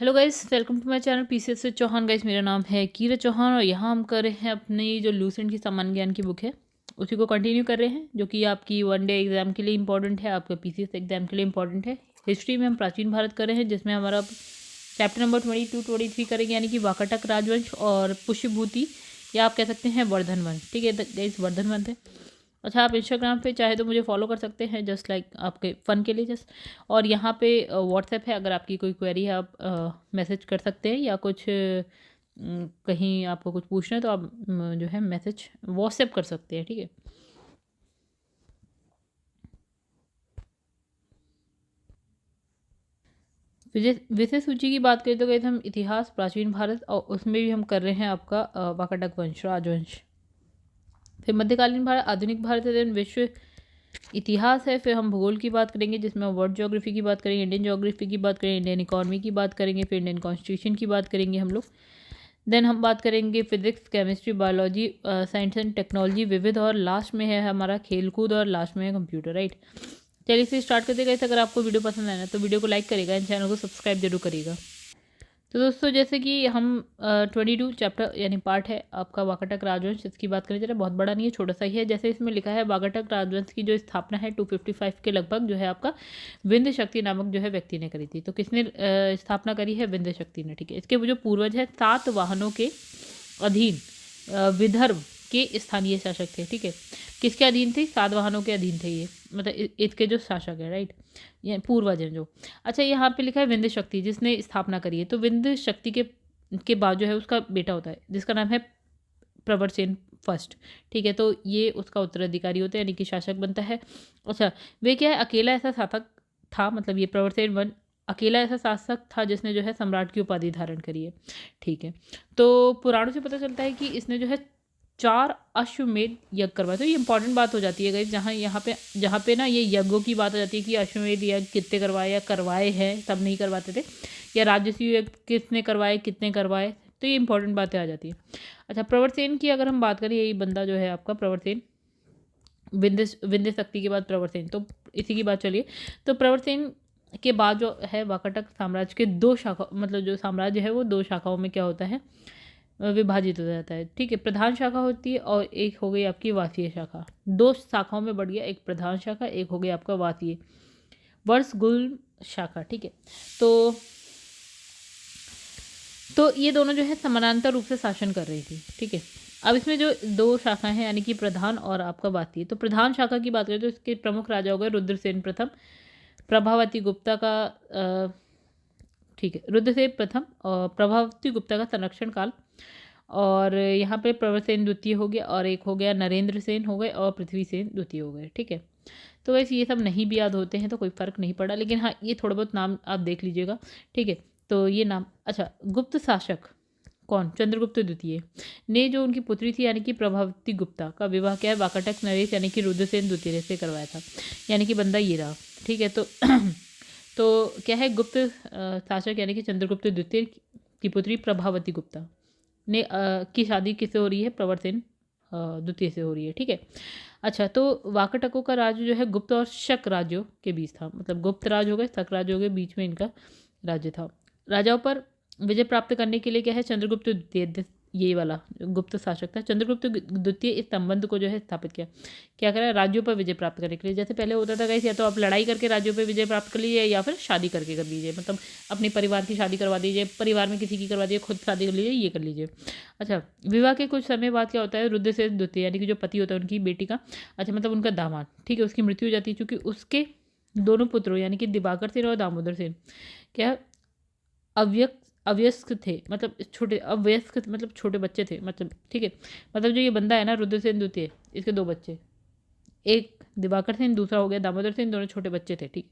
Hello guys, welcome to my channel PCS से Chauhan. Guys, मेरा नाम है कीरत चौहान और यहाँ हम कर रहे हैं अपनी जो लूसेंट की सामान्य ज्ञान की बुक है उसी को कंटिन्यू कर रहे हैं, जो कि आपकी वन डे एग्जाम के लिए इंपॉर्टेंट है, आपका पीसीएस एग्जाम के लिए इंपॉर्टेंट है। हिस्ट्री में हम प्राचीन भारत कर रहे हैं, जिसमें हमारा चैप्टर नंबर 22-23 करेंगे, यानी कि वाकाटक राजवंश और पुष्यभूति, या आप कह सकते हैं वर्धन वंश। ठीक है गाइस, वर्धन वंश है। अच्छा, आप इंस्टाग्राम पे चाहे तो मुझे फॉलो कर सकते हैं, जस्ट लाइक आपके फ़न के लिए जस्ट। और यहाँ पे व्हाट्सएप है, अगर आपकी कोई क्वेरी है आप मैसेज कर सकते हैं, या कुछ कहीं आपको कुछ पूछना है तो आप जो है मैसेज व्हाट्सएप कर सकते हैं। ठीक है, विजय विषय सूची की बात करें तो गए हम इतिहास प्राचीन भारत, और उसमें भी हम कर रहे हैं आपका वाकाटक वंश राजवंश। फिर मध्यकालीन भारत, आधुनिक भारत है, देन विश्व इतिहास है। फिर हम भूगोल की बात करेंगे, जिसमें हम वर्ल्ड ज्योग्राफी की बात करेंगे, इंडियन ज्योग्राफी की बात करेंगे, इंडियन इकोनॉमी की बात करेंगे, फिर इंडियन कॉन्स्टिट्यूशन की बात करेंगे हम लोग। देन हम बात करेंगे physics, chemistry, biology, science and technology, विविध, और लास्ट में है हमारा खेलकूद, और लास्ट में है कंप्यूटर। राइट, चलिए फिर स्टार्ट करते गए। अगर आपको वीडियो पसंद आए ना तो वीडियो को लाइक करिएगा एंड चैनल को सब्सक्राइब जरूर करिएगा। तो दोस्तों, जैसे कि हम 22 चैप्टर यानी पार्ट है आपका वाकाटक राजवंश, इसकी बात करें जरा, बहुत बड़ा नहीं है, छोटा सा ही है। जैसे इसमें लिखा है, वाकाटक राजवंश की जो स्थापना है 255 के लगभग जो है आपका विंध्य शक्ति नामक जो है व्यक्ति ने करी थी। तो किसने स्थापना करी है? विंध्य शक्ति ने। ठीक है, इसके जो पूर्वज है सातवाहनों के अधीन विदर्भ के स्थानीय शासक थे। ठीक है, किसके अधीन थे? सातवाहनों के अधीन थे ये, मतलब इसके जो शासक है। राइट, ये पूर्वज हैं जो। अच्छा, यहाँ पे लिखा है विंध्य शक्ति जिसने स्थापना करी है। तो विंध्य शक्ति के बाद जो है उसका बेटा होता है, जिसका नाम है प्रवरसेन फर्स्ट। ठीक है, तो ये उसका उत्तराधिकारी होता है, यानी कि शासक बनता है। अच्छा, वे क्या है, अकेला ऐसा शासक था, मतलब ये प्रवरसेन वन अकेला ऐसा शासक था जिसने जो है सम्राट की उपाधि धारण करी है। ठीक है, तो पुराणों से पता चलता है कि इसने जो है 4 अश्वमेध यज्ञ करवाए। तो ये इंपॉर्टेंट बात हो जाती है गाइस, जहाँ पे ना ये यज्ञों की बात हो जाती है कि अश्वमेध यज्ञ कितने करवाए या करवाए हैं, सब नहीं करवाते थे, या राजस्व यज्ञ किसने करवाए, कितने करवाए, तो ये इंपॉर्टेंट बातें आ जाती है। अच्छा, प्रवरसेन की अगर हम बात करें, यही बंदा जो है आपका प्रवरसेन, विंध्य शक्ति के बाद प्रवरसेन, तो इसी की बात चलिए। तो प्रवरसेन के बाद जो है वाकाटक साम्राज्य के 2 शाखा, मतलब जो साम्राज्य है वो 2 शाखाओं में क्या होता है, विभाजित हो जाता है। ठीक है, प्रधान शाखा होती है और एक हो गई आपकी वासीय शाखा। 2 शाखाओं में बढ़ गया, एक प्रधान शाखा, एक हो गई आपका वासीय वर्षगुल्म शाखा। ठीक है, तो ये दोनों जो है समानांतर रूप से शासन कर रही थी। ठीक है, अब इसमें जो 2 शाखाएं हैं, यानी कि प्रधान और आपका वासीय। तो प्रधान शाखा की बात करें तो इसके प्रमुख राजा हो गए रुद्रसेन प्रथम, प्रभावती गुप्ता का ठीक है, रुद्रसेन प्रथम और प्रभावती गुप्ता का संरक्षण काल, और यहाँ पे प्रवरसेन द्वितीय हो गया, और एक हो गया नरेंद्र सेन हो गए, और पृथ्वी सेन द्वितीय हो गए। ठीक है, तो वैसे ये सब नहीं भी याद होते हैं तो कोई फ़र्क नहीं पड़ा, लेकिन हाँ, ये थोड़ा बहुत नाम आप देख लीजिएगा। ठीक है, तो ये नाम। अच्छा, गुप्त शासक कौन? चंद्रगुप्त द्वितीय ने जो उनकी पुत्री थी, यानी कि प्रभावती गुप्ता का विवाह क्या है, वाकाटक नरेश यानी कि रुद्रसेन द्वितीय से करवाया था, यानी कि बंदा ये रहा। ठीक है, तो तो क्या है, गुप्त शासक यानी कि चंद्रगुप्त द्वितीय की पुत्री प्रभावती गुप्ता ने की शादी किससे हो रही है? प्रवरसेन द्वितीय से हो रही है। ठीक है, अच्छा, तो वाकाटकों का राज्य जो है गुप्त और शक राज्यों के बीच था, मतलब गुप्त राज हो गए, शक राज्य हो गए, बीच में इनका राज्य था। राजाओं पर विजय प्राप्त करने के लिए क्या है, चंद्रगुप्त द्वितीय, ये वाला गुप्त शासक था, चंद्रगुप्त द्वितीय, इस संबंध को जो है स्थापित किया। क्या करा? राज्यों पर विजय प्राप्त करने के लिए। जैसे पहले होता था गाइस, या तो आप लड़ाई करके राज्यों पर विजय प्राप्त कर लीजिए, या फिर शादी करके कर लीजिए, मतलब अपने परिवार की शादी करवा दीजिए, परिवार में किसी की करवा दीजिए, खुद शादी कर लीजिए, ये कर लीजिए। अच्छा, विवाह के कुछ समय बाद क्या होता है, रुद्रसेन द्वितीय यानी कि जो पति होता है उनकी बेटी का, अच्छा मतलब उनका दामाद, ठीक है, उसकी मृत्यु हो जाती है, क्योंकि उसके दोनों पुत्रों यानी कि दिवाकर सेन और दामोदर सेन क्या अव्यक्त अवयस्क थे, मतलब छोटे अवयस्क मतलब छोटे बच्चे थे, मतलब ठीक है, मतलब जो ये बंदा है ना रुद्रसेन द्वितीय, इसके 2 बच्चे, एक दिवाकर सेन, दूसरा हो गया दामोदर सेन, दोनों छोटे बच्चे थे। ठीक,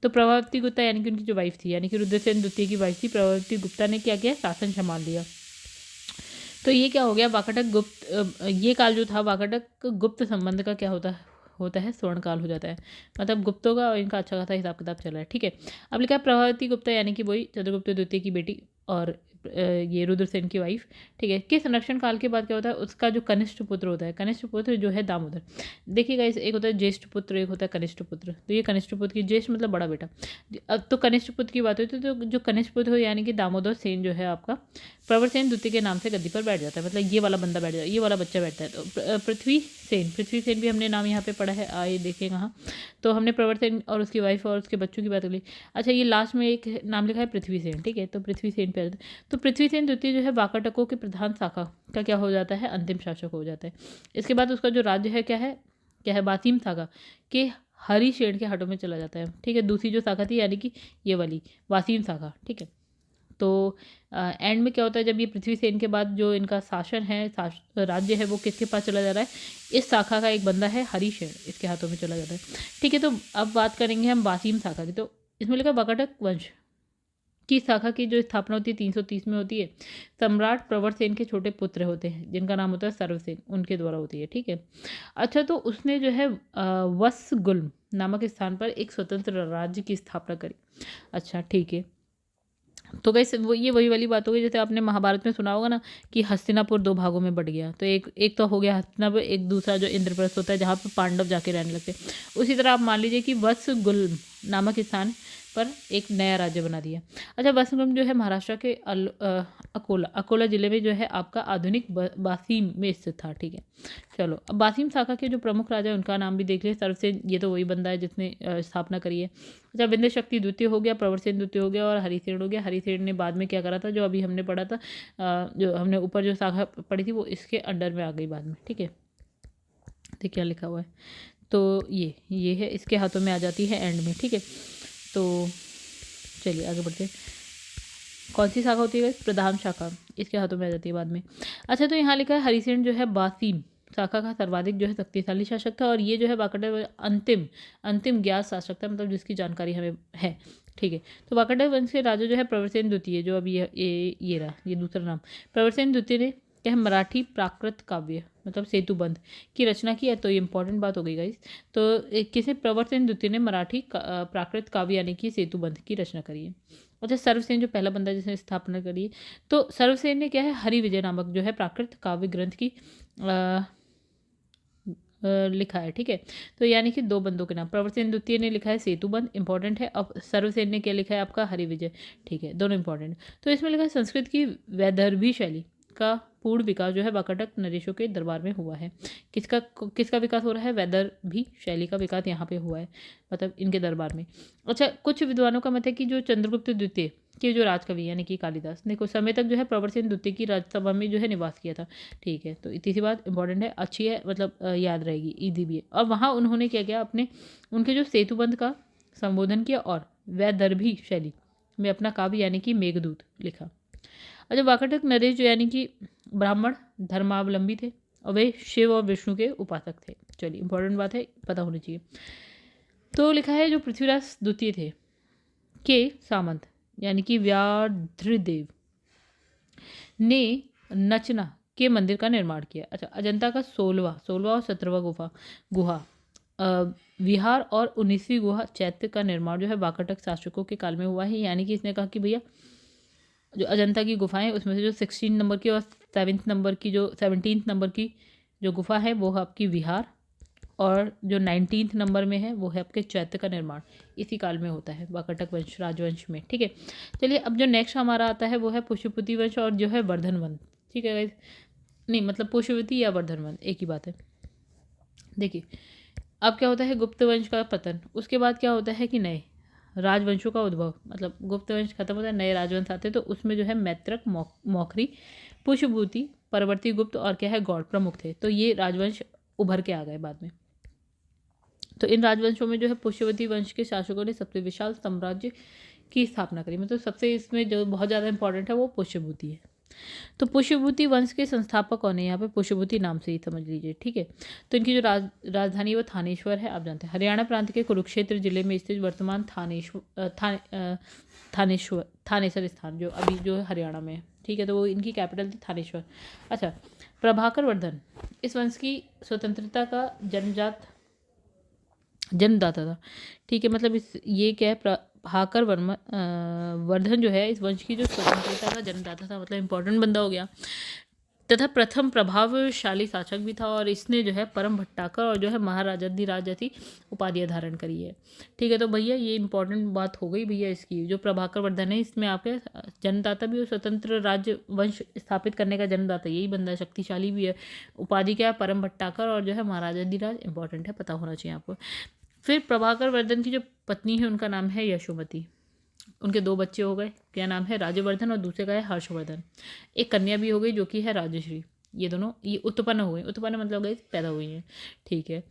तो प्रभावती गुप्ता यानी कि उनकी जो वाइफ थी, यानी कि रुद्रसेन द्वितीय की वाइफ थी प्रभावती गुप्ता ने क्या किया, शासन संभाल लिया। तो ये क्या हो गया, वाकाटक गुप्त ये काल जो था वाकाटक गुप्त संबंध का क्या होता है स्वर्ण काल हो जाता है, मतलब गुप्तों का और इनका अच्छा खासा हिसाब किताब चल रहा है। ठीक है, अब लिखा है प्रभावती गुप्ता यानी कि वही चंद्रगुप्त द्वितीय की बेटी, और ये रुद्रसेन की वाइफ, ठीक है। के संरक्षण काल के बाद क्या होता है, उसका जो कनिष्ठ पुत्र होता है, कनिष्ठ पुत्र जो है दामोदर। देखिएगा इस एक होता है ज्येष्ठ पुत्र, एक होता है कनिष्ठ पुत्र। तो ये कनिष्ठ पुत्र की, ज्येष्ठ मतलब बड़ा बेटा। अब तो कनिष्ठ पुत्र की बात हुई तो जो कनिष्ठ पुत्र हो यानी कि दामोदर सेन जो है आपका प्रवरसेन द्वितीय के नाम से गद्दी पर बैठ जाता है, मतलब ये वाला बंदा बैठ जाता है, ये वाला बच्चा बैठता है। तो पृथ्वी सेन भी हमने नाम यहाँ पे पढ़ा है, आइए देखें कहाँ। तो हमने प्रवरसेन और उसकी वाइफ और उसके बच्चों की बात कर ली। अच्छा, ये लास्ट में एक नाम लिखा है पृथ्वी सेन, ठीक है। तो पृथ्वी सेन पे तो पृथ्वी सेन द्वितीय जो है वाकाटकों की प्रधान शाखा का क्या हो जाता है, अंतिम शासक हो जाता है। इसके बाद उसका जो राज्य है क्या है वासीम शाखा के हरिशेन के हाथों में चला जाता है, ठीक है। दूसरी जो शाखा थी यानी कि ये वाली वासीम शाखा, ठीक है। तो एंड में क्या होता है, जब ये पृथ्वी सेन के बाद जो इनका शासन है, राज्य है, वो किसके पास चला जा रहा है, इस शाखा का एक बंदा है हरीशेन, इसके हाथों में चला जाता है, ठीक है। तो अब बात करेंगे हम वासीम शाखा की। तो इसमें लिखा वाकाटक वंश की शाखा की जो स्थापना होती है 330 में होती है। सम्राट प्रवरसेन के छोटे पुत्र होते हैं जिनका नाम होता है सर्वसेन, उनके द्वारा होती है, ठीक है। अच्छा, तो उसने जो है वत्सगुल्म नामक स्थान पर एक स्वतंत्र राज्य की स्थापना करी। अच्छा, ठीक है। तो गैस वो ये वही वाली बात होगी, जैसे आपने महाभारत में सुना होगा ना कि हस्तिनापुर दो भागों में बट गया। तो एक तो हो गया हस्तिनापुर, एक दूसरा जो इंद्रप्रस्थ होता है जहाँ पर पांडव जाके रहने लगते। उसी तरह आप मान लीजिए कि वत्सगुल्म नामक स्थान पर एक नया राज्य बना दिया। अच्छा, वत्सगुल्म जो है महाराष्ट्र के अकोला जिले में जो है आपका आधुनिक बासीम में स्थित था, ठीक है। चलो, अब बासीम शाखा के जो प्रमुख राजा है उनका नाम भी देख लिया। सर्वसेन ये तो वही बंदा है जिसने स्थापना करी है। अच्छा, विंध्य शक्ति द्वितीय हो गया, प्रवरसेन द्वितीय हो गया और हरिसेन हो गया। हरिसेन ने बाद में क्या करा था, जो अभी हमने पढ़ा था, जो हमने ऊपर जो शाखा पढ़ी थी वो इसके अंडर में आ गई बाद में, ठीक है। देखिए क्या लिखा हुआ है, तो ये है, इसके हाथों में आ जाती है एंड में, ठीक है। तो चलिए आगे बढ़ते हैं। कौन सी शाखा होती है, प्रधान शाखा, इसके हाथों में आ जाती है बाद में। अच्छा, तो यहाँ लिखा है हरिसेन जो है बासीम शाखा का सर्वाधिक जो है शक्तिशाली शासक था, और ये जो है वाकाटक अंतिम ज्ञात शासक था, मतलब जिसकी जानकारी हमें है, ठीक है। तो वाकाटक वंश के राजा जो है प्रवरसेन द्वितीय, जो अभी ये रहा, ये दूसरा नाम। प्रवरसेन द्वितीय ने क्या मराठी प्राकृत काव्य मतलब सेतुबंध की रचना की है। तो ये इंपॉर्टेंट बात हो गई गाइस। तो किसे, प्रवरसेन द्वितीय ने मराठी प्राकृत काव्य यानी कि सेतुबंध की रचना करी है। अच्छा, सर्वसेन जो पहला बंदा जिसने स्थापना करी है, तो सर्वसेन ने क्या है हरि विजय नामक जो है प्राकृत काव्य ग्रंथ की लिखा है, ठीक है। तो यानी कि दो बंदों के नाम, प्रवरसेन द्वितीय ने लिखा है सेतुबंध, इंपॉर्टेंट है। अब सर्वसेन ने क्या लिखा है आपका हरि विजय, ठीक है, दोनों इंपॉर्टेंट। तो इसमें लिखा है संस्कृत की वैदर्भी शैली का पूर्ण विकास जो है वाकाटक नरेशों के दरबार में हुआ है। किसका विकास हो रहा है, वैदर्भी शैली का विकास यहाँ पे हुआ है, मतलब इनके दरबार में। अच्छा, कुछ विद्वानों का मत है कि जो चंद्रगुप्त द्वितीय के जो राजकवि यानी कि कालिदास ने कुछ समय तक जो है प्रवरसेन द्वितीय की राजसभा में जो है निवास किया था, ठीक है। तो इतनी सी बात इंपॉर्टेंट है, अच्छी है, मतलब याद रहेगी, ईजी भी है। और वहाँ उन्होंने क्या किया, उनके जो सेतुबंध का संबोधन किया और वैदर्भी शैली में अपना काव्य यानी कि मेघदूत लिखा। अच्छा, वाकाटक नरेश जो यानी कि ब्राह्मण धर्मावलंबी थे और वे शिव और विष्णु के उपासक थे। चलिए, इंपॉर्टेंट बात है, पता होनी चाहिए। तो लिखा है जो पृथ्वीराज द्वितीय थे के सामंत यानी कि व्याघ्रदेव ने नचना के मंदिर का निर्माण किया। अच्छा, अजंता का 16वां और 17वां गुहा विहार और 19वीं गुहा चैत्य का निर्माण जो है वाकाटक शासकों के काल में हुआ है। यानी कि इसने कहा कि भैया जो अजंता की गुफाएं उसमें से जो 16 नंबर की और 17 नंबर की जो गुफा है वो है आपकी विहार, और जो 19 नंबर में है वो है आपके चैत्य का निर्माण इसी काल में होता है वाकाटक वंश राजवंश में, ठीक है। चलिए, अब जो नेक्स्ट हमारा आता है वो है पुष्यपुति वंश और जो है वर्धन वंश, ठीक है गाइस। नहीं, मतलब पुष्यवती या वर्धन वंश एक ही बात है। देखिए, अब क्या होता है, गुप्त वंश का पतन, उसके बाद क्या होता है कि नए राजवंशों का उद्भव, मतलब गुप्त वंश खत्म होता है, नए राजवंश आते हैं। तो उसमें जो है मैत्रक, मौखरी, पुष्यभूति, परवर्ती गुप्त और क्या है गौड़ प्रमुख थे। तो ये राजवंश उभर के आ गए बाद में। तो इन राजवंशों में जो है पुष्यवती वंश के शासकों ने सबसे विशाल साम्राज्य की स्थापना करी, मतलब सबसे इसमें जो बहुत ज़्यादा इंपॉर्टेंट है वो पुष्यभूति है। तो पुष्यभूति वंश के संस्थापक कौन है, यहाँ पे पुष्यभूति नाम से ही समझ लीजिए, ठीक है। तो इनकी जो राजधानी वो थानेश्वर है, आप जानते हैं हरियाणा प्रांत के कुरुक्षेत्र जिले में स्थित वर्तमान थानेश्वर स्थान जो अभी जो है हरियाणा में है, ठीक है। तो वो इनकी कैपिटल थी थानेश्वर। अच्छा, प्रभाकर वर्धन इस वंश की स्वतंत्रता का जन्मदाता था, ठीक है। मतलब ये क्या है, प्रभाकर वर्धन जो है इस वंश की जो स्वतंत्रता का जन्मदाता था, मतलब इंपॉर्टेंट बंदा हो गया, तथा प्रथम प्रभावशाली शासक भी था। और इसने जो है परम भट्टाकर और जो है महाराजाधिराज जैसी उपाधियाँ धारण करी है। ठीक है, तो भैया ये इंपॉर्टेंट बात हो गई भैया इसकी। जो प्रभाकर वर्धन है इसमें आपके जन्मदाता भी और स्वतंत्र राज्य वंश स्थापित करने का जन्मदाता यही बंदा, शक्तिशाली भी है। उपाधि क्या है? परम भट्टाकर और जो है महाराजाधिराज, इंपॉर्टेंट है, पता होना चाहिए आपको। फिर प्रभाकर वर्धन की जो पत्नी है उनका नाम है यशोमती। उनके दो बच्चे हो गए, क्या नाम है? राज्यवर्धन और दूसरे का है हर्षवर्धन। एक कन्या भी हो गई जो कि है राजश्री। ये दोनों ये उत्पन्न हुए, उत्पन्न मतलब गई पैदा हुई हैं। ठीक है,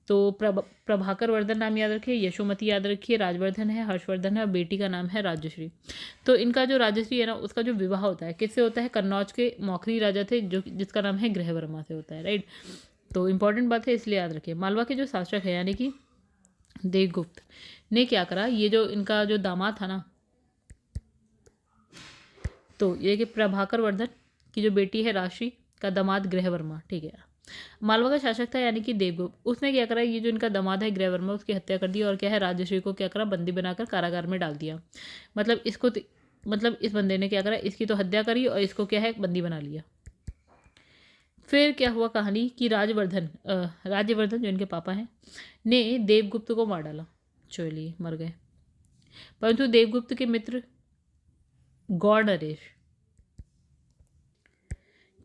तो प्रभाकर वर्धन नाम याद रखिए, यशोमती याद रखिए, राजवर्धन है, हर्षवर्धन है और बेटी का नाम है राजश्री। तो इनका जो राजश्री है ना उसका जो विवाह होता है किससे होता है? कन्नौज के मौखरी राजा थे जो जिसका नाम है गृहवर्मा से होता है, राइट। तो इंपॉर्टेंट बात है इसलिए याद रखिए। मालवा के जो शासक है यानी कि देवगुप्त ने क्या करा, ये जो इनका जो दामाद था ना, तो ये कि प्रभाकर वर्धन की जो बेटी है राशि का दामाद गृहवर्मा, ठीक है, मालवा का शासक था यानी कि देवगुप्त। उसने क्या करा, ये जो इनका दामाद है गृहवर्मा उसकी हत्या कर दी और क्या है राजश्री को क्या करा, बंदी बनाकर कारागार में डाल दिया। मतलब इसको मतलब इस बंदे ने क्या करा, इसकी तो हत्या करी और इसको क्या है बंदी बना लिया। फिर क्या हुआ कहानी कि राज्यवर्धन जो इनके पापा हैं ने देवगुप्त को मार डाला। चलिए मर गए। परंतु देवगुप्त के मित्र गौड़ नरेश,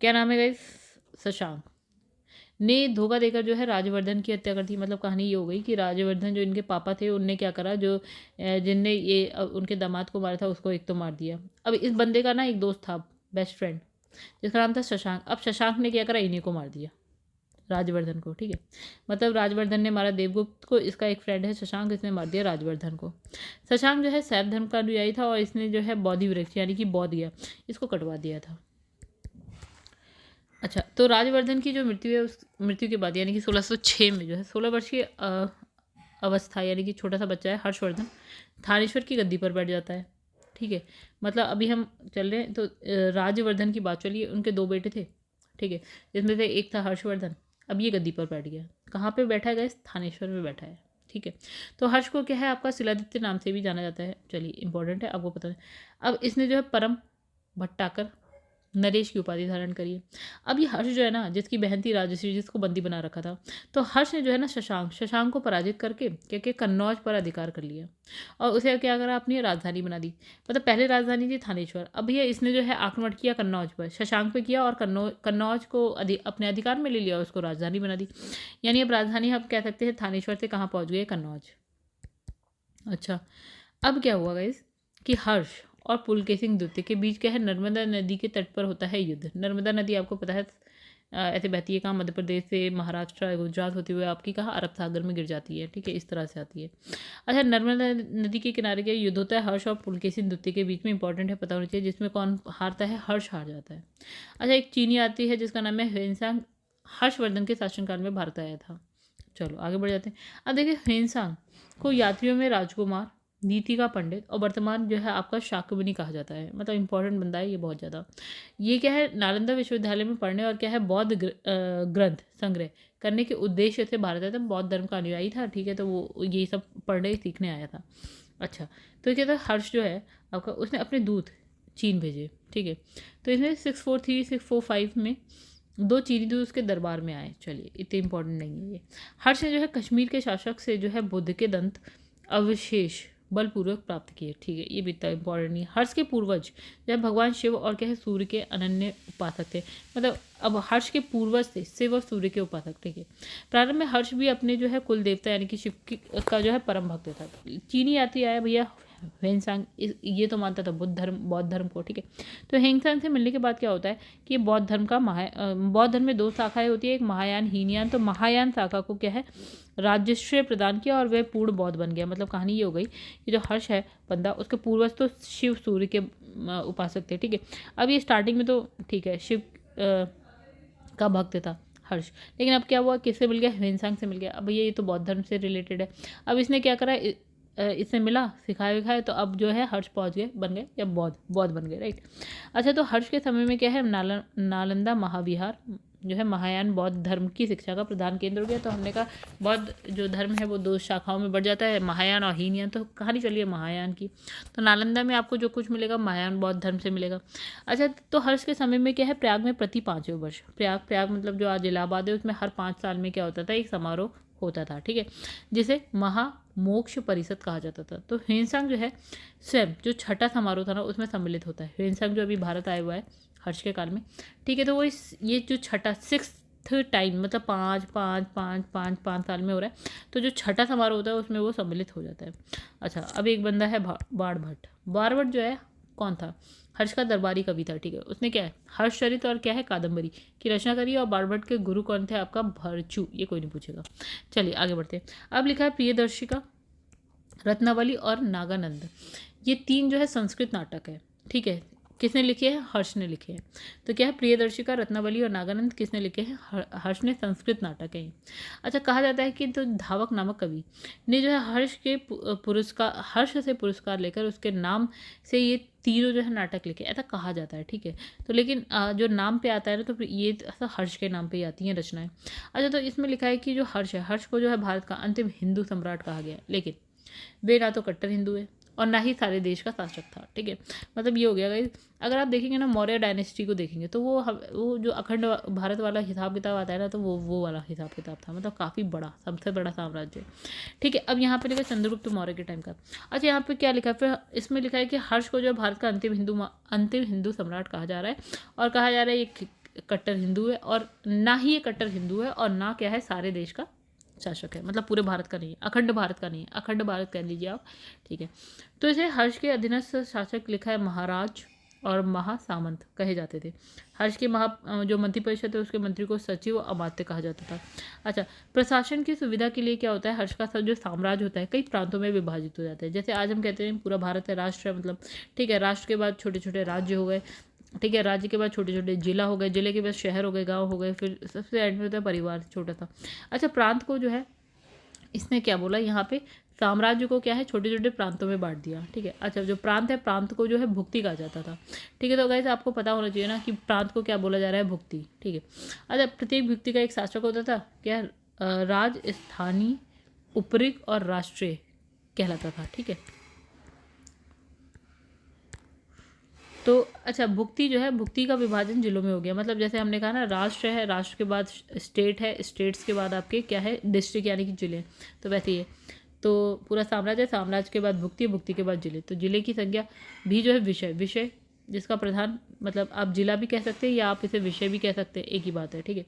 क्या नाम है गाइस, शशांक, ने धोखा देकर जो है राजवर्धन की हत्या कर दी। मतलब कहानी ये हो गई कि राजवर्धन जो इनके पापा थे उनने क्या करा, जो जिनने ये उनके दामाद को मारा था उसको एक तो मार दिया। अब इस बंदे का ना एक दोस्त था, बेस्ट फ्रेंड, जिसका नाम था शशांक। अब शशांक ने क्या करा, इन्हीं को मार दिया, राजवर्धन को। ठीक है, मतलब राजवर्धन ने मारा देवगुप्त को, इसका एक फ्रेंड है शशांक, इसने मार दिया राजवर्धन को। शशांक जो है शैव धर्म का अनुयायी था और इसने जो है बोधि वृक्ष यानी कि बौद्ध गया इसको कटवा दिया था। अच्छा, तो राजवर्धन की जो मृत्यु है उस मृत्यु के बाद यानी कि 1606 में जो है 16 वर्ष की अवस्था यानी कि छोटा सा बच्चा है हर्षवर्धन थानेश्वर की गद्दी पर बैठ जाता है। ठीक है, मतलब अभी हम चल रहे हैं तो राजवर्धन की बात चलिए, उनके दो बेटे थे। ठीक है, जिसमें से एक था हर्षवर्धन, अब ये गद्दी पर बैठ गया। कहाँ पे बैठा है गया? थानेश्वर में बैठा है। ठीक है, तो हर्ष को क्या है आपका शिलादित्य नाम से भी जाना जाता है। चलिए इंपॉर्टेंट है, आपको पता है। अब इसने जो है परम भट्टाकर नरेश की उपाधि धारण करी है। अब ये हर्ष जो है ना, जिसकी बहन थी राजश्री जिसको बंदी बना रखा था, तो हर्ष ने जो है ना शशांक को पराजित करके क्या कन्नौज पर अधिकार कर लिया और उसे क्या करा, अपनी राजधानी बना दी। मतलब पहले राजधानी थी थानेश्वर, अब ये इसने जो है आक्रमण किया कन्नौज पर, शशांक पे किया और कन्नौज को अपने अधिकार में ले लिया और उसको राजधानी बना दी। यानी अब राजधानी आप कह सकते हैं थानेश्वर से कहाँ पहुँच गए, कन्नौज। अच्छा, अब क्या हुआ गाइस कि हर्ष और पुलकेशिन द्वितीय के बीच क्या है, नर्मदा नदी के तट पर होता है युद्ध। नर्मदा नदी आपको पता है ऐसे बहती है कहाँ, मध्य प्रदेश से महाराष्ट्र गुजरात होती हुए आपकी कहाँ, अरब सागर में गिर जाती है। ठीक है, इस तरह से आती है। अच्छा, नर्मदा नदी के किनारे के युद्ध होता है हर्ष और पुलकेशिन द्वितीय के बीच में, इंपॉर्टेंट है, पता होना चाहिए। जिसमें कौन हारता है? हर्ष हार जाता है। अच्छा, एक चीनी आती है जिसका नाम है ह्वेनसांग, हर्षवर्धन के शासनकाल में भारत आया था। चलो आगे बढ़ जाते हैं। अब देखिए ह्वेनसांग को यात्रियों में राजकुमार, नीति का पंडित और वर्तमान जो है आपका शाक्यमुनि कहा जाता है। मतलब इंपॉर्टेंट बंदा है ये बहुत ज़्यादा। ये क्या है, नालंदा विश्वविद्यालय में पढ़ने और क्या है बौद्ध ग्रंथ संग्रह करने के उद्देश्य से भारत आया था। बौद्ध धर्म का अनुयायी था। ठीक है, तो वो ये सब पढ़ने सीखने आया था। अच्छा, तो क्या था, हर्ष जो है आपका उसने अपने दूत चीन भेजे। ठीक है, तो इसमें 643-645 में 2 चीनी दूत उसके दरबार में आए। चलिए इतने इंपॉर्टेंट नहीं है ये। हर्ष ने जो है कश्मीर के शासक से जो है बुद्ध के दंत अवशेष बलपूर्वक प्राप्त किए। ठीक है, ये भी इतना इंपॉर्टेंट नहीं है। हर्ष के पूर्वज जब भगवान शिव और क्या है सूर्य के अनन्य उपासक थे। मतलब अब हर्ष के पूर्वज थे शिव और सूर्य के उपासक। ठीक है, प्रारंभ में हर्ष भी अपने जो है कुल देवता यानी कि शिव का जो है परम भक्त था। चीनी यात्री आया भैया ह्वेनसांग, ये तो मानता था बौद्ध धर्म को। ठीक है, तो ह्वेनसांग से मिलने के बाद क्या होता है कि बौद्ध धर्म का बौद्ध धर्म में 2 शाखाएं होती है, एक महायान हीनयान। तो महायान शाखा को क्या है राजश्रेय प्रदान किया और वह पूर्ण बौद्ध बन गया। मतलब कहानी ये हो गई कि जो हर्ष है बंदा उसके पूर्वज तो शिव सूर्य के उपासक थे। ठीक है, अब ये स्टार्टिंग में तो ठीक है शिव का भक्त था हर्ष, लेकिन अब क्या हुआ, किससे मिल गया, ह्वेनसांग से मिल गया। अब ये तो बौद्ध धर्म से रिलेटेड है। अब इसने क्या करा, इससे मिला सिखाया विखाया, तो अब जो है हर्ष पहुंच गए बन गए या बौद्ध बन गए, राइट। अच्छा, तो हर्ष के समय में क्या है नालंदा महाविहार जो है महायान बौद्ध धर्म की शिक्षा का प्रधान केंद्र हो गया। तो हमने कहा बौद्ध जो धर्म है वो 2 शाखाओं में बढ़ जाता है, महायान और हीनयान। तो कहानी चलिए महायान की। तो नालंदा में आपको जो कुछ मिलेगा महायान बौद्ध धर्म से मिलेगा। अच्छा, तो हर्ष के समय में क्या है, प्रयाग में प्रति 5वें वर्ष, प्रयाग मतलब जो आज इलाहाबाद है, उसमें हर 5 साल में क्या होता था, एक समारोह होता था, ठीक है, जिसे महामोक्ष परिषद कहा जाता था। तो ह्वेनसांग जो है स्वयं जो छठा समारोह था ना उसमें सम्मिलित होता है। ह्वेनसांग जो अभी भारत आया हुआ है हर्ष के काल में, ठीक है, तो वो ये जो छठा 6th टाइम मतलब 5 साल में हो रहा है, तो जो छठा समारोह होता है उसमें वो सम्मिलित हो जाता है। अच्छा, अब एक बंदा है बाणभट्ट। बाणभट्ट जो है कौन था, हर्ष का दरबारी कवि था, ठीक है, उसने क्या है हर्षचरित और क्या है कादम्बरी की रचना करी। और बाणभट्ट के गुरु कौन थे, आपका भरचू, ये कोई नहीं पूछेगा। चलिए आगे बढ़ते हैं। अब लिखा है प्रियदर्शिका, रत्नावली और नागानंद, ये 3 जो है संस्कृत नाटक है, ठीक है, किसने लिखे हैं, हर्ष ने लिखे हैं। तो क्या है प्रियदर्शिका, रत्नावली और नागानंद किसने लिखे हैं, हर्ष ने, संस्कृत नाटक है। अच्छा, कहा जाता है कि तो धावक नामक कवि ने जो है हर्ष से पुरस्कार लेकर उसके नाम से ये तीनों जो है नाटक लिखे, ऐसा कहा जाता है, ठीक है। तो लेकिन जो नाम पे आता है ना, तो ये ऐसा हर्ष के नाम पे ही आती हैं रचनाएं। अच्छा, तो इसमें लिखा है कि जो हर्ष है, हर्ष को जो है भारत का अंतिम हिंदू सम्राट कहा गया, लेकिन वे ना तो कट्टर हिंदू है और ना ही सारे देश का शासक था, ठीक है। मतलब ये हो गया गाइस, अगर आप देखेंगे ना मौर्य डायनेस्टी को देखेंगे तो वो जो अखंड भारत वाला हिसाब किताब आता है ना, तो वो वाला हिसाब किताब था, मतलब काफ़ी बड़ा, सबसे बड़ा साम्राज्य, ठीक है। अब यहाँ पे लिखा चंद्रगुप्त मौर्य के टाइम का। अच्छा, यहाँ पे क्या लिखा है फिर, इसमें लिखा है कि हर्ष को जो भारत का अंतिम हिंदू सम्राट कहा जा रहा है, और कहा जा रहा है ये कट्टर हिंदू है, और ना ही ये कट्टर हिंदू है और ना क्या है सारे देश का शासक है, मतलब पूरे भारत का नहीं है, अखंड भारत का नहीं है, अखंड भारत कह लीजिए आप, ठीक है। तो इसे हर्ष के अधीनस्थ शासक लिखा है महाराज और महासामंत कहे जाते थे। हर्ष के जो मंत्रिपरिषद है उसके मंत्री को सचिव और अमात्य कहा जाता था। अच्छा, प्रशासन की सुविधा के लिए क्या होता है, हर्ष का जो साम्राज्य होता है कई प्रांतों में विभाजित हो जाता है। जैसे आज हम कहते हैं पूरा भारत है, राष्ट्र है, मतलब ठीक है, राष्ट्र के बाद छोटे छोटे राज्य हो गए, ठीक है, राज्य के बाद छोटे छोटे जिला हो गए, जिले के बाद शहर हो गए, गांव हो गए, फिर सबसे एंड में होता है परिवार छोटा सा। अच्छा, प्रांत को जो है इसने क्या बोला यहाँ पे, साम्राज्य को क्या है छोटे छोटे प्रांतों में बांट दिया, ठीक है। अच्छा, जो प्रांत है, प्रांत को जो है भुक्ति कहा जाता था, ठीक है। तो गाइस आपको पता होना चाहिए ना कि प्रांत को क्या बोला जा रहा है, भुक्ति, ठीक है। अच्छा, प्रत्येक भुक्ति का एक शासक होता था, क्या राज, स्थानीय, उपरिक और राष्ट्रीय कहलाता था, ठीक है। तो अच्छा, भुक्ति जो है, भुक्ति का विभाजन जिलों में हो गया, मतलब जैसे हमने कहा ना राष्ट्र है, राष्ट्र के बाद स्टेट है, स्टेट्स के बाद आपके क्या है डिस्ट्रिक्ट यानी कि जिले, तो वैसे ही है। तो पूरा साम्राज्य, साम्राज्य के बाद भुक्ति, भुक्ति के बाद जिले, तो जिले की संज्ञा भी जो है विषय जिसका प्रधान, मतलब आप जिला भी कह सकते हैं या आप इसे विषय भी कह सकते हैं, एक ही बात है, ठीक है।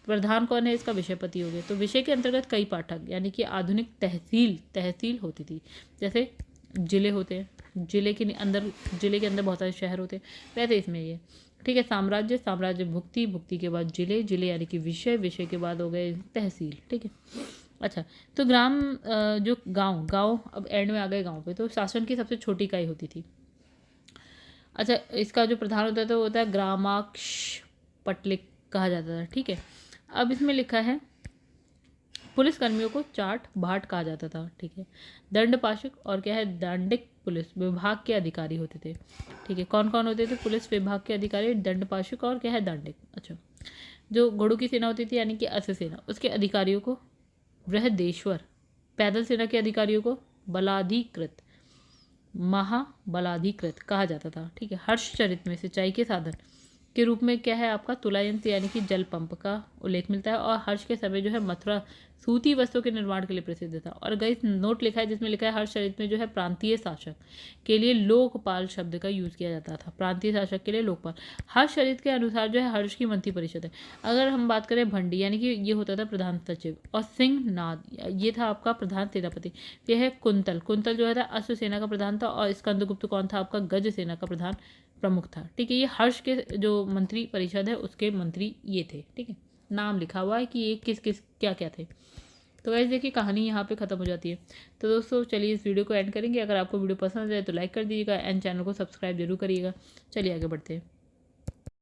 प्रधान कौन है, इसका विषयपति हो गया। तो विषय के अंतर्गत कई पाठक यानी कि आधुनिक तहसील होती थी, जैसे जिले होते हैं, जिले के अंदर बहुत सारे शहर होते हैं, वैसे इसमें ये, ठीक है। साम्राज्य भुक्ति के बाद जिले यानी कि विषय के बाद हो गए तहसील, ठीक है। अच्छा, तो जो गांव अब एंड में आ गए गांव पे, तो शासन की सबसे छोटी इकाई होती थी। अच्छा, इसका जो प्रधान होता था वो होता है ग्रामाक्ष पटलिक कहा जाता था, ठीक है। अब इसमें लिखा है पुलिस कर्मियों को चाट भाट कहा जाता था, ठीक है। दंडपाशक और क्या है दांडिक पुलिस विभाग के अधिकारी होते थे, ठीक है। कौन कौन होते थे पुलिस विभाग के अधिकारी, दंडपाशक और क्या है दांडिक। अच्छा, जो घोड़ों की सेना होती थी यानी कि अश्व सेना, उसके अधिकारियों को बृहदेश्वर, पैदल सेना के अधिकारियों को बलाधिकृत, महाबलाधिकृत कहा जाता था, ठीक है। हर्षचरित में सिंचाई के साधन के रूप में क्या है आपका तुलायंत्र यानी कि जल पंप का उल्लेख मिलता है। और हर्ष के समय जो है मथुरा सूती वस्त्रों के निर्माण के लिए प्रसिद्ध था। और गाइस नोट लिखा है जिसमें लिखा है हर्षचरित में जो है प्रांतीय शासक के लिए लोकपाल शब्द का यूज़ किया जाता था, प्रांतीय शासक के लिए लोकपाल। हर्षचरित के अनुसार जो है हर्ष की मंत्री परिषद है। अगर हम बात करें भंडी यानी कि ये होता था प्रधान सचिव, और सिंहनाद ये था आपका प्रधान सेनापति। यह है कुंतल जो है था अश्व सेना का प्रधान था, और स्कंदगुप्त कौन था आपका गज सेना का प्रधान प्रमुख था, ठीक है। ये हर्ष के जो मंत्री परिषद है उसके मंत्री ये थे, ठीक है। नाम लिखा हुआ है कि ये किस क्या थे। तो गाइस देखिए कहानी यहाँ पे ख़त्म हो जाती है। तो दोस्तों चलिए इस वीडियो को एंड करेंगे। अगर आपको वीडियो पसंद आए तो लाइक कर दीजिएगा एंड चैनल को सब्सक्राइब जरूर करिएगा। चलिए आगे बढ़ते हैं।